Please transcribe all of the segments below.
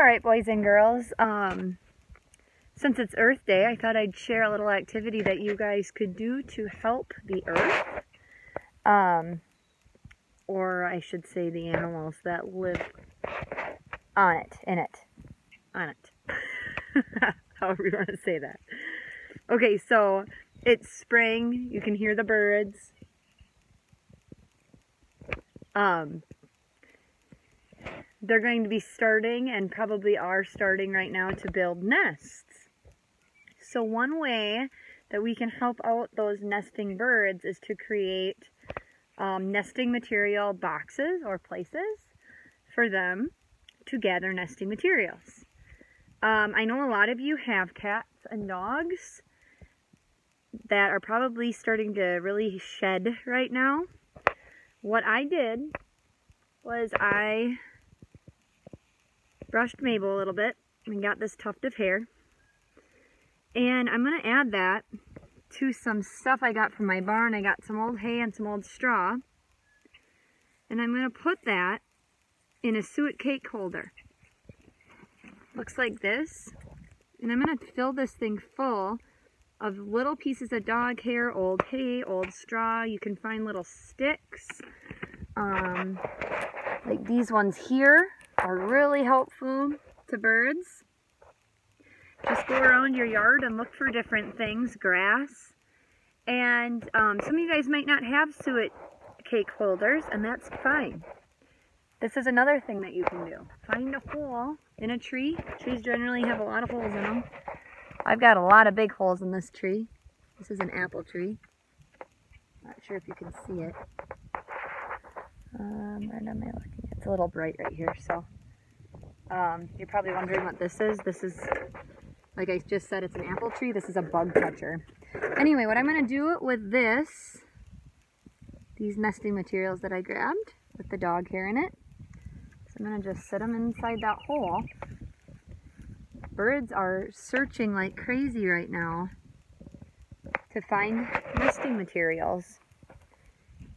Alright, boys and girls, since it's Earth Day, I thought I'd share a little activity that you guys could do to help the Earth, or I should say the animals that live on it, in it, on it, however you want to say that. Okay, so it's spring, you can hear the birds. They're going to be starting, and probably are starting right now, to build nests. So one way that we can help out those nesting birds is to create nesting material boxes or places for them to gather nesting materials. I know a lot of you have cats and dogs that are probably starting to really shed right now. What I did was I brushed Mabel a little bit and got this tuft of hair, and I'm going to add that to some stuff I got from my barn. I got some old hay and some old straw, and I'm going to put that in a suet cake holder. Looks like this, and I'm going to fill this thing full of little pieces of dog hair, old hay, old straw. You can find little sticks, like these ones here are really helpful to birds. Just go around your yard and look for different things, grass. And some of you guys might not have suet cake holders, and that's fine. This is another thing that you can do. Find a hole in a tree. Trees generally have a lot of holes in them. I've got a lot of big holes in this tree. This is an apple tree. Not sure if you can see it. Where am I looking? It's a little bright right here, so you're probably wondering what this is. This is, like I just said, it's an apple tree. This is a bug catcher. Anyway, what I'm going to do with these nesting materials that I grabbed with the dog hair in it, so I'm going to just set them inside that hole. Birds are searching like crazy right now to find nesting materials.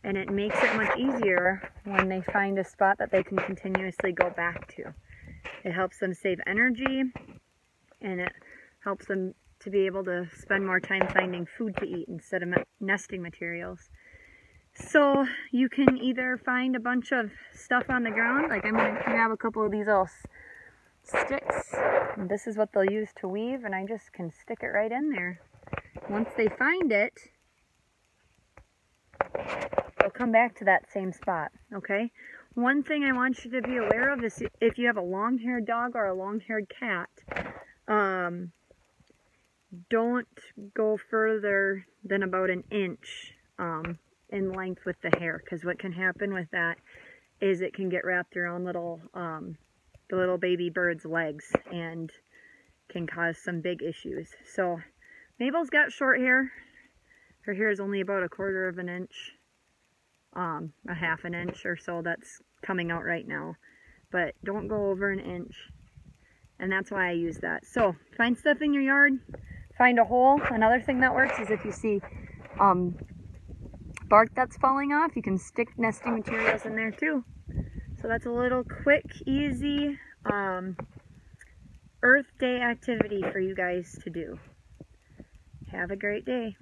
And it makes it much easier when they find a spot that they can continuously go back to. It helps them save energy, and it helps them to be able to spend more time finding food to eat instead of nesting materials. So you can either find a bunch of stuff on the ground, like I'm going to grab a couple of these little sticks, and this is what they'll use to weave, and I just can stick it right in there. Once they find it, they'll come back to that same spot, okay? One thing I want you to be aware of is if you have a long-haired dog or a long-haired cat, don't go further than about an inch in length with the hair, because what can happen with that is it can get wrapped around the little baby bird's legs and can cause some big issues. So Mabel's got short hair. Her hair is only about 1/4 of an inch, a 1/2 an inch or so that's coming out right now. But don't go over an inch, and that's why I use that. So find stuff in your yard, find a hole. Another thing that works is if you see bark that's falling off, you can stick nesting materials in there too. So that's a little quick, easy Earth Day activity for you guys to do. Have a great day.